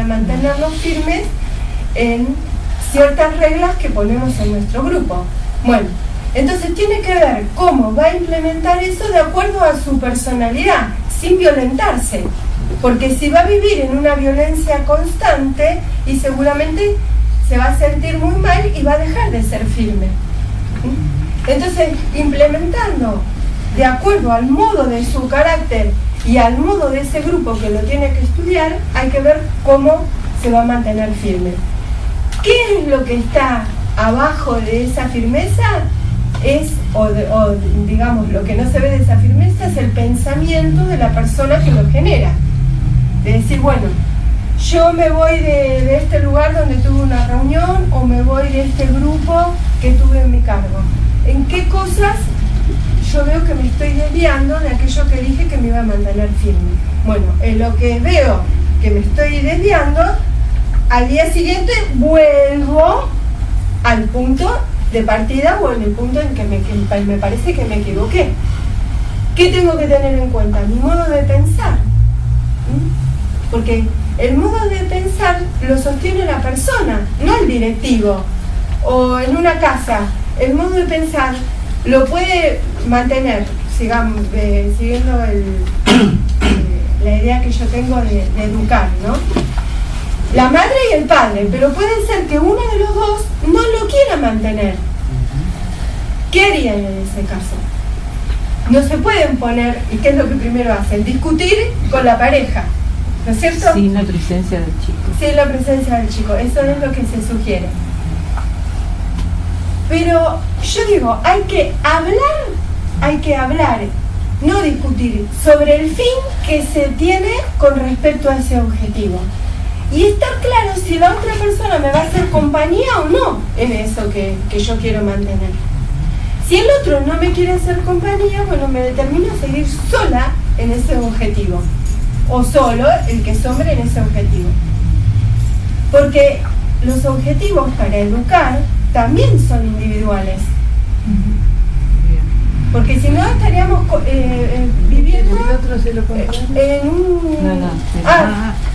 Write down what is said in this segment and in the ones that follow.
mantenernos firmes en ciertas reglas que ponemos en nuestro grupo. Bueno, entonces tiene que ver cómo va a implementar eso de acuerdo a su personalidad, sin violentarse, porque si va a vivir en una violencia constante y seguramente se va a sentir muy mal y va a dejar de ser firme. Entonces, implementando de acuerdo al modo de su carácter y al modo de ese grupo que lo tiene que estudiar, hay que ver cómo se va a mantener firme. ¿Qué es lo que está abajo de esa firmeza? Digamos, lo que no se ve de esa firmeza es el pensamiento de la persona que lo genera. De decir, bueno, yo me voy de este lugar donde tuve una reunión, o me voy de este grupo que tuve en mi cargo. ¿En qué cosas yo veo que me estoy desviando de aquello que dije que me iba a mantener firme? Bueno, en lo que veo que me estoy desviando, al día siguiente vuelvo al punto de partida o en el punto en que me parece que me equivoqué. ¿Qué tengo que tener en cuenta? Mi modo de pensar. Porque el modo de pensar lo sostiene la persona, no el directivo. O en una casa, el modo de pensar lo puede mantener, sigamos, siguiendo la idea que yo tengo de educar, ¿no? La madre y el padre, pero puede ser que uno de los dos no lo quiera mantener. ¿Qué harían en ese caso? No se pueden poner, ¿y qué es lo que primero hacen? Discutir con la pareja, ¿no es cierto? Sin la presencia del chico. Sin la presencia del chico, eso es lo que se sugiere. Pero yo digo, hay que hablar, no discutir, sobre el fin que se tiene con respecto a ese objetivo. Y estar claro si la otra persona me va a hacer compañía o no en eso que yo quiero mantener. Si el otro no me quiere hacer compañía, bueno, me determino a seguir sola en ese objetivo. O solo el que sombre en ese objetivo. Porque los objetivos para educar también son individuales. Porque si no estaríamos viviendo en un...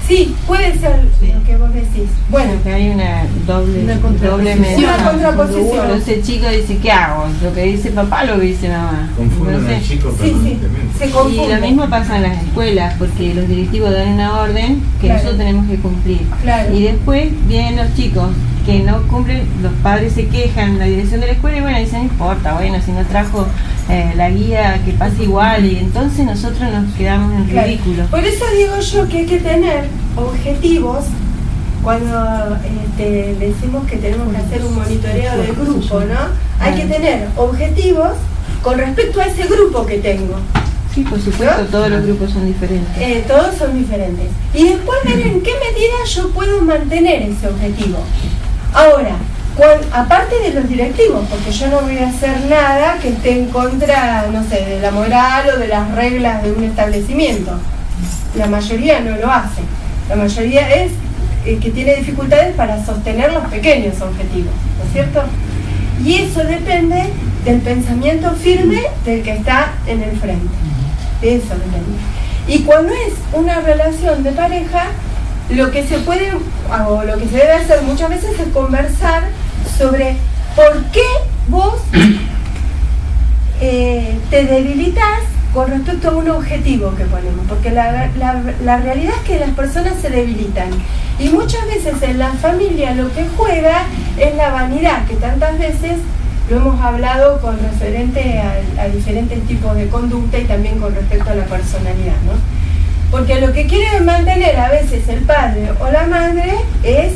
sí, puede ser lo que vos decís. Bueno, que hay una doble contraposición. Entonces el chico dice, ¿qué hago? Lo que dice papá, lo que dice mamá. Confunden al chico permanentemente. Se confunde. Y lo mismo pasa en las escuelas, porque los directivos dan una orden que nosotros tenemos que cumplir. Claro. Y después vienen los chicos que no cumplen, los padres se quejan, la dirección de la escuela, y bueno, dicen, no importa, bueno, si no trajo la guía, que pase igual, y entonces nosotros nos quedamos en ridículo. Por eso digo yo que hay que tener objetivos. Cuando decimos que tenemos que hacer un monitoreo del grupo, ¿no? Hay que tener objetivos con respecto a ese grupo que tengo. Sí, por supuesto, ¿no? Todos los grupos son diferentes. Todos son diferentes. Y después ver en qué medida yo puedo mantener ese objetivo. Ahora, aparte de los directivos, porque yo no voy a hacer nada que esté en contra, no sé, de la moral o de las reglas de un establecimiento. La mayoría no lo hace. La mayoría es que tiene dificultades para sostener los pequeños objetivos, ¿no es cierto? Y eso depende del pensamiento firme del que está en el frente. Eso depende. Y cuando es una relación de pareja, lo que se puede, o lo que se debe hacer muchas veces es conversar sobre por qué vos te debilitas con respecto a un objetivo que ponemos, porque la realidad es que las personas se debilitan y muchas veces en la familia lo que juega es la vanidad, que tantas veces lo hemos hablado con referente a diferentes tipos de conducta y también con respecto a la personalidad, ¿no? Porque lo que quiere mantener a veces el padre o la madre es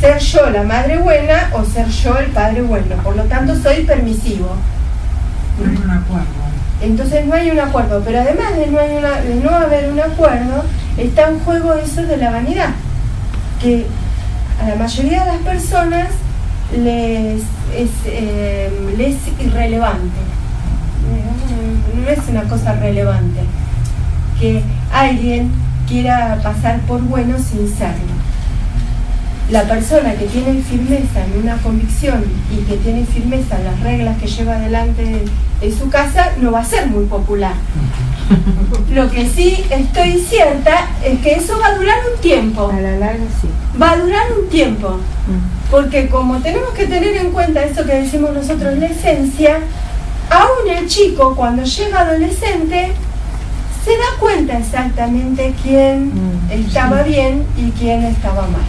ser yo la madre buena o ser yo el padre bueno, por lo tanto soy permisivo. No hay un acuerdo. Entonces no hay un acuerdo, pero además de no haber un acuerdo, está en juego eso de la vanidad, que a la mayoría de las personas les es irrelevante. No es una cosa relevante que alguien quiera pasar por bueno sin serlo. la persona que tiene firmeza en una convicción y que tiene firmeza en las reglas que lleva adelante en su casa, no va a ser muy popular. Lo que sí estoy cierta es que eso va a durar un tiempo. A la larga sí. Va a durar un tiempo. Porque como tenemos que tener en cuenta eso que decimos nosotros, la esencia, aún el chico cuando llega adolescente se da cuenta exactamente quién estaba bien y quién estaba mal.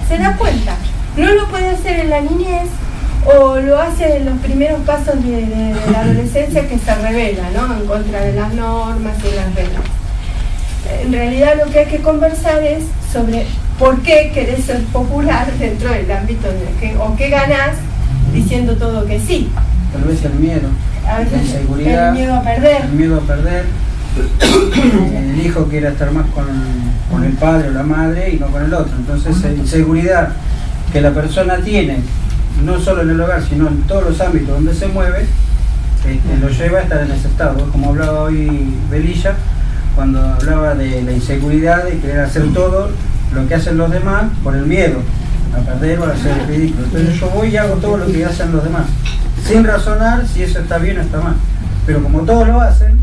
Se da cuenta. No lo puede hacer en la niñez o lo hace en los primeros pasos de la adolescencia, que se revela, ¿no?, en contra de las normas y las reglas. En realidad lo que hay que conversar es sobre por qué querés ser popular dentro del ámbito o qué ganás diciendo todo que sí. Tal vez el miedo, A veces la inseguridad, el miedo a perder. el miedo a perder. El hijo quiere estar más con el padre o la madre y no con el otro. Entonces, la inseguridad que la persona tiene, no solo en el hogar, sino en todos los ámbitos donde se mueve, lo lleva a estar en ese estado. Como hablaba hoy Belilla, cuando hablaba de la inseguridad de querer hacer todo lo que hacen los demás por el miedo a perder o a hacer el ridículo. Entonces yo voy y hago todo lo que hacen los demás, sin razonar si eso está bien o está mal. Pero como todos lo hacen,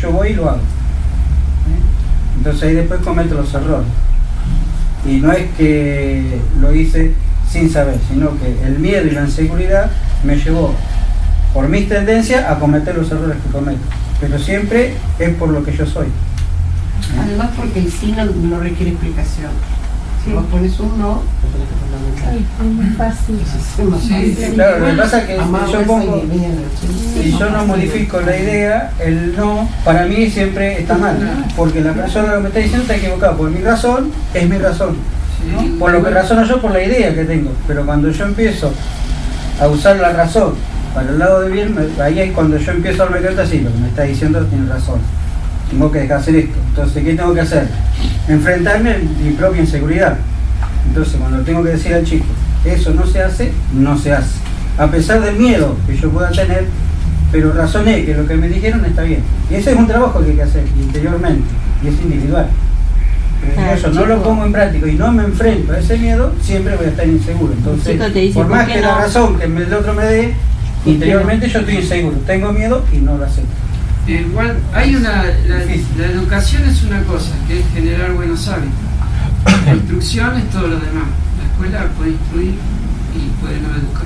yo voy y lo hago. Entonces ahí después cometo los errores. Y no es que lo hice sin saber, sino que el miedo y la inseguridad me llevó, por mis tendencias, a cometer los errores que cometo. Pero siempre es por lo que yo soy. Además porque el sí no requiere explicación. Si vos pones un no, Es muy fácil. Sí, claro, lo que pasa es que si yo no modifico la idea, el no, para mí siempre está mal, porque la persona que me está diciendo está equivocada, porque mi razón es mi razón, ¿no? Por lo que razono yo, por la idea que tengo, pero cuando yo empiezo a usar la razón para el lado de bien, ahí es cuando yo empiezo a darme cuenta, sí, lo que me está diciendo tiene razón, tengo que dejar hacer esto. Entonces, ¿qué tengo que hacer? Enfrentarme a mi propia inseguridad. Entonces, cuando tengo que decir al chico, eso no se hace, no se hace. A pesar del miedo que yo pueda tener, pero razoné que lo que me dijeron está bien. Y ese es un trabajo que hay que hacer interiormente, y es individual. Pero si eso no lo pongo en práctica y no me enfrento a ese miedo, siempre voy a estar inseguro. Entonces, por más que la razón que el otro me dé, interiormente yo estoy inseguro, tengo miedo y no lo acepto. Igual hay la educación es una cosa, que es generar buenos hábitos. La instrucción es todo lo demás. La escuela puede instruir y puede no educar.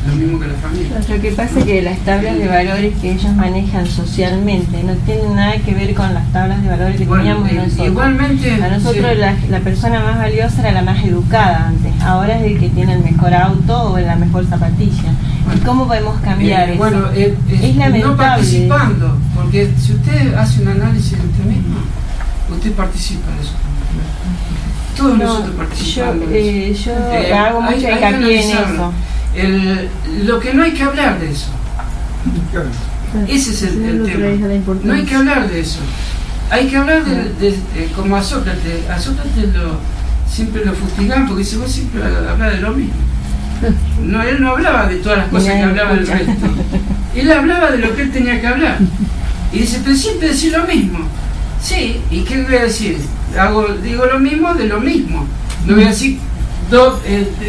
Lo mismo que la familia. Lo que pasa es que las tablas de valores que ellos manejan socialmente no tienen nada que ver con las tablas de valores que teníamos nosotros. Igualmente, a nosotros sí. la persona más valiosa era la más educada antes. Ahora es el que tiene el mejor auto o la mejor zapatilla. ¿Y cómo podemos cambiar eso? Bueno, es lamentable. No participando, porque si usted hace un análisis de usted mismo, usted participa de eso. Todos nosotros participamos de eso. Yo hago mucho hincapié en eso. Lo que no hay que hablar de eso. Ese es el tema. No hay que hablar de eso. Hay que hablar como a Sócrates. A Sócrates siempre lo fustigan porque dice, vos siempre hablas de lo mismo. No, él no hablaba de todas las cosas que hablaba el resto. Él hablaba de lo que él tenía que hablar. Y dice, pero siempre decís lo mismo. Sí, ¿y qué voy a decir? Digo lo mismo de lo mismo. No voy a decir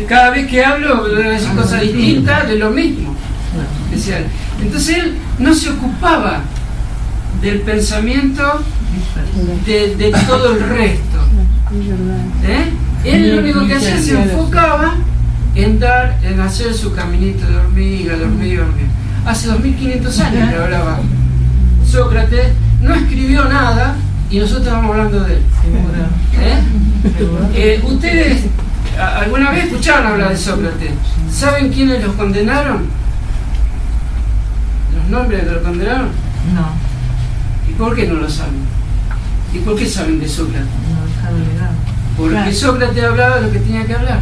cada vez que hablo voy a decir cosas distintas de lo mismo. Entonces él no se ocupaba del pensamiento de todo el resto. Él lo único que hacía se enfocaba en hacer su caminito de hormiga, dormir. Hace 2500 años que hablaba Sócrates, no escribió nada y nosotros estamos hablando de él. Ustedes alguna vez escucharon hablar de Sócrates. ¿Saben quiénes los condenaron? ¿Los nombres que los condenaron? No. ¿Y por qué no lo saben? ¿Y por qué saben de Sócrates? Porque Sócrates hablaba de lo que tenía que hablar.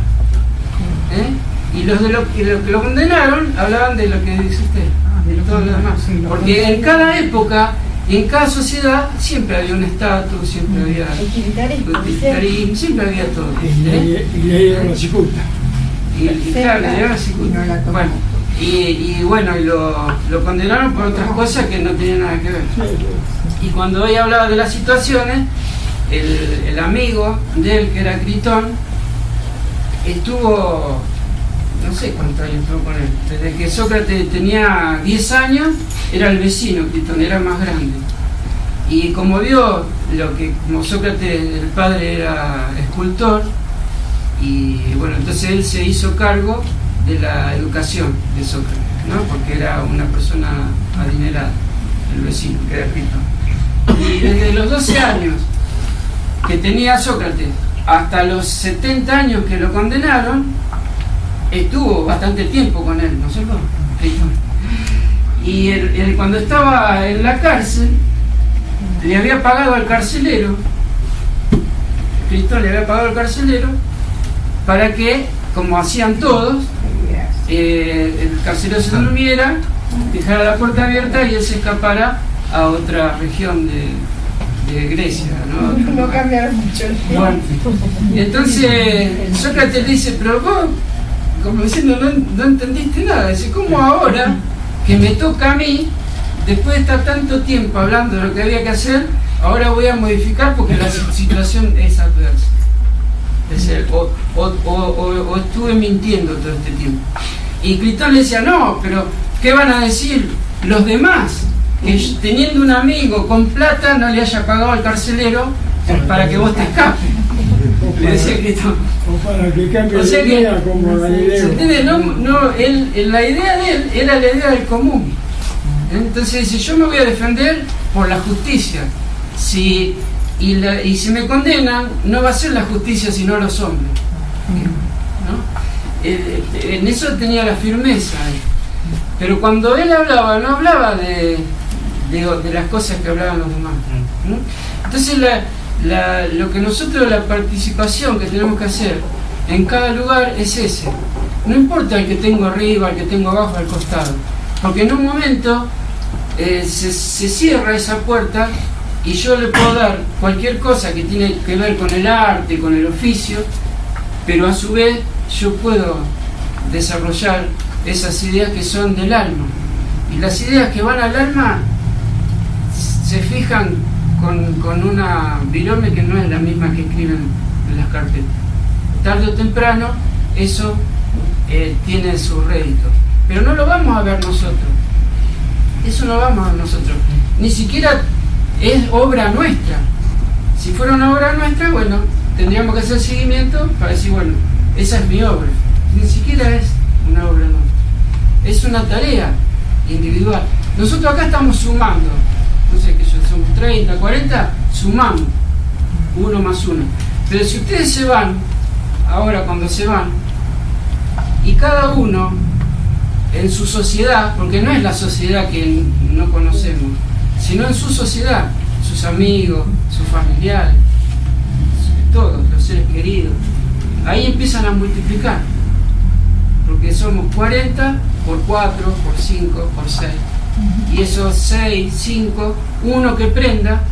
Y los que lo condenaron hablaban de lo que dice usted, de todo lo demás. Porque en cada época y en cada sociedad siempre había un estatus, siempre había utilitarismo, siempre había todo. Y le dieron la cicuta. Y claro, le dieron la cicuta. Bueno, y bueno, y lo condenaron por otras cosas que no tenían nada que ver. Y cuando hoy hablaba de las situaciones, el amigo de él, que era Critón, estuvo, no sé cuántos años estuvo con él, desde que Sócrates tenía 10 años, era el vecino, Critón, era más grande. Y como vio como Sócrates, el padre era escultor, y bueno, entonces él se hizo cargo de la educación de Sócrates, ¿no? Porque era una persona adinerada, el vecino, que era Critón. Y desde los 12 años que tenía Sócrates hasta los 70 años que lo condenaron, estuvo bastante tiempo con él, ¿no es cierto? Y cuando estaba en la cárcel, le había pagado al carcelero, Cristo le había pagado al carcelero para que, como hacían todos, el carcelero se durmiera, dejara la puerta abierta y él se escapara a otra región de Grecia, ¿no? No cambiaron mucho. Bueno, entonces Sócrates le dice, pero vos, como diciendo, no entendiste nada. Dice, ¿cómo ahora que me toca a mí, después de estar tanto tiempo hablando de lo que había que hacer, ahora voy a modificar porque la situación es adversa? Es decir, o estuve mintiendo todo este tiempo. Y Critón le decía, no, pero ¿qué van a decir los demás? Que teniendo un amigo con plata no le haya pagado al carcelero para que vos te escapes. Le decía Critón. O para que cambie O sea de idea como Galileo. ¿Se entiende? La idea de él era la idea del común. Entonces dice, yo me voy a defender por la justicia. Y si me condenan, no va a ser la justicia sino los hombres, ¿no? En eso tenía la firmeza. Pero cuando él hablaba, no hablaba de las cosas que hablaban los demás, ¿no? Entonces lo que nosotros, la participación que tenemos que hacer en cada lugar es ese. No importa el que tengo arriba, el que tengo abajo, al costado, porque en un momento se cierra esa puerta y yo le puedo dar cualquier cosa que tiene que ver con el arte, con el oficio, pero a su vez yo puedo desarrollar esas ideas que son del alma. Y las ideas que van al alma se fijan con una virome que no es la misma que escriben en las carpetas. Tarde o temprano eso tiene su rédito. Pero no lo vamos a ver nosotros. Eso no lo vamos a ver nosotros. Ni siquiera es obra nuestra. Si fuera una obra nuestra, bueno, tendríamos que hacer seguimiento para decir, bueno, esa es mi obra. Ni siquiera es una obra nuestra. Es una tarea individual. Nosotros acá estamos sumando. No sé qué somos 30, 40, sumamos 1 más 1. Pero si ustedes se van, ahora cuando se van, y cada uno en su sociedad, porque no es la sociedad que no conocemos, sino en su sociedad, sus amigos, sus familiares, todos los seres queridos, ahí empiezan a multiplicar, porque somos 40 por 4, por 5, por 6, y esos 6, 5, uno que prenda,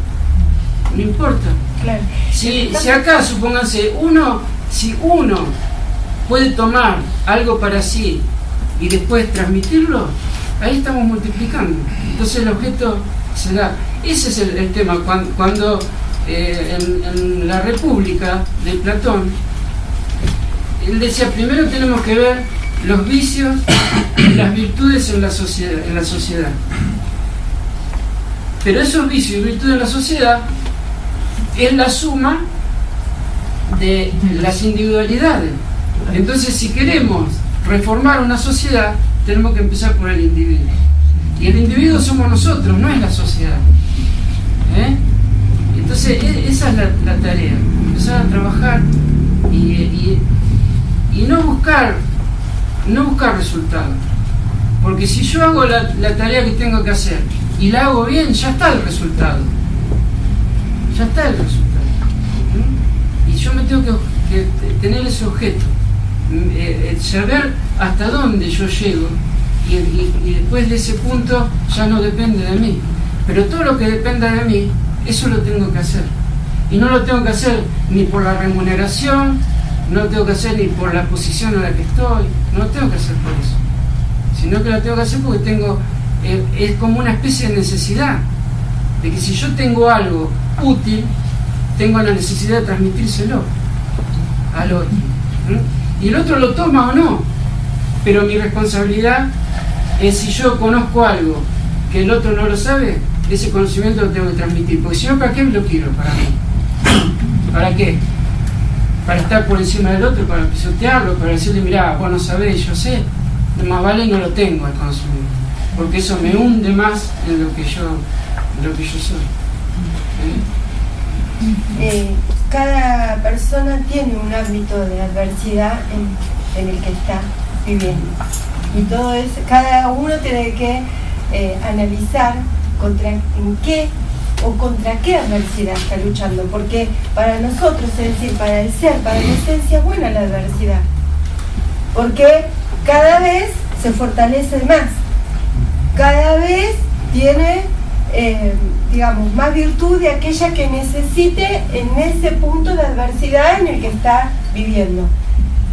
no importa. Claro. Si acá, supónganse, si uno puede tomar algo para sí y después transmitirlo, ahí estamos multiplicando. Entonces el objeto se da. Ese es el tema. Cuando en la República de Platón, él decía, primero tenemos que ver los vicios y las virtudes en la sociedad. Pero esos vicios y virtudes en la sociedad es la suma de las individualidades. Entonces, si queremos reformar una sociedad, tenemos que empezar por el individuo. Y el individuo somos nosotros, no es la sociedad. Entonces, esa es la tarea. Empezar a trabajar y no buscar resultados. Porque si yo hago la tarea que tengo que hacer y la hago bien, ya está el resultado. Ya está el resultado. Y yo me tengo que tener ese objeto. Saber hasta dónde yo llego y después de ese punto ya no depende de mí, pero todo lo que dependa de mí, eso lo tengo que hacer, y no lo tengo que hacer ni por la remuneración, no lo tengo que hacer ni por la posición en la que estoy, no lo tengo que hacer por eso, sino que lo tengo que hacer porque es como una especie de necesidad, de que si yo tengo algo útil, tengo la necesidad de transmitírselo al otro. Y y el otro lo toma o no, pero mi responsabilidad es, si yo conozco algo que el otro no lo sabe, ese conocimiento lo tengo que transmitir, porque si no, ¿para qué lo quiero? Para mí. ¿Para qué? Para estar por encima del otro, para pisotearlo, para decirle, mirá, vos no sabés, yo sé, más vale no lo tengo el conocimiento, porque eso me hunde más en lo que yo soy. Cada persona tiene un ámbito de adversidad en el que está viviendo, y todo eso, cada uno tiene que analizar contra qué adversidad está luchando, porque para nosotros, es decir, para el ser, para la esencia, es buena la adversidad, porque cada vez se fortalece más, cada vez tiene digamos, más virtud de aquella que necesite en ese punto de adversidad en el que está viviendo.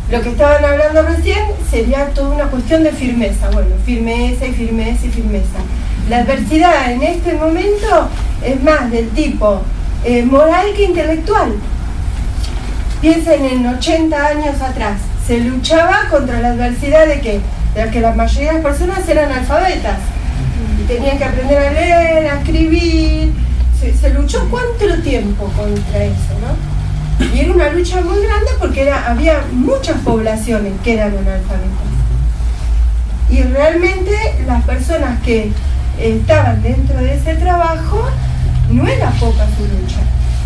Lo que estaban hablando recién sería toda una cuestión de firmeza. Bueno, firmeza y firmeza y firmeza. La adversidad en este momento es más del tipo moral que intelectual. Piensen en 80 años atrás. Se luchaba contra la adversidad de que la mayoría de las personas eran analfabetas. Tenían que aprender a leer, a escribir. Se luchó cuánto tiempo contra eso, ¿no? Y era una lucha muy grande porque había muchas poblaciones que eran analfabetas. Y realmente las personas que estaban dentro de ese trabajo, no era poca su lucha.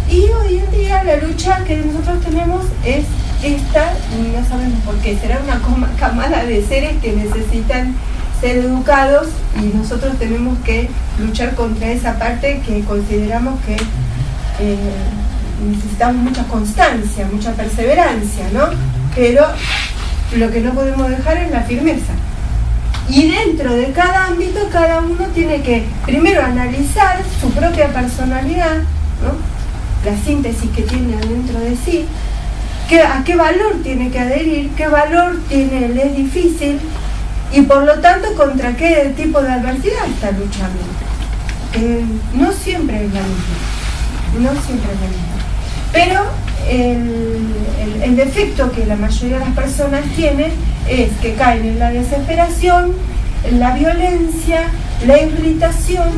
Y hoy en día la lucha que nosotros tenemos es esta, y no sabemos por qué, será una camada de seres que necesitan ser educados, y nosotros tenemos que luchar contra esa parte que consideramos que necesitamos mucha constancia, mucha perseverancia, ¿no? Pero lo que no podemos dejar es la firmeza. Y dentro de cada ámbito, cada uno tiene que primero analizar su propia personalidad, ¿no? La síntesis que tiene dentro de sí, a qué valor tiene que adherir, qué valor tiene, le es difícil, y por lo tanto contra qué tipo de adversidad está luchando. No siempre es la misma, no siempre es la misma. Pero el defecto que la mayoría de las personas tienen es que caen en la desesperación, en la violencia, la irritación,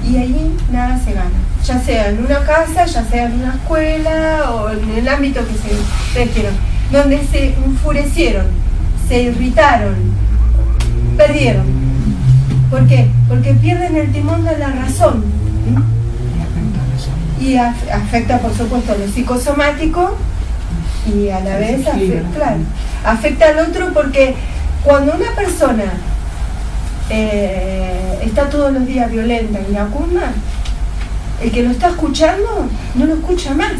y ahí nada se gana. Ya sea en una casa, ya sea en una escuela o en el ámbito que ustedes quieran, donde se enfurecieron, se irritaron, perdieron. ¿Por qué? Porque pierden el timón de la razón. Y afecta, por supuesto, a lo psicosomático, y a la vez afecta al otro, porque cuando una persona está todos los días violenta y iracunda, el que lo está escuchando no lo escucha más.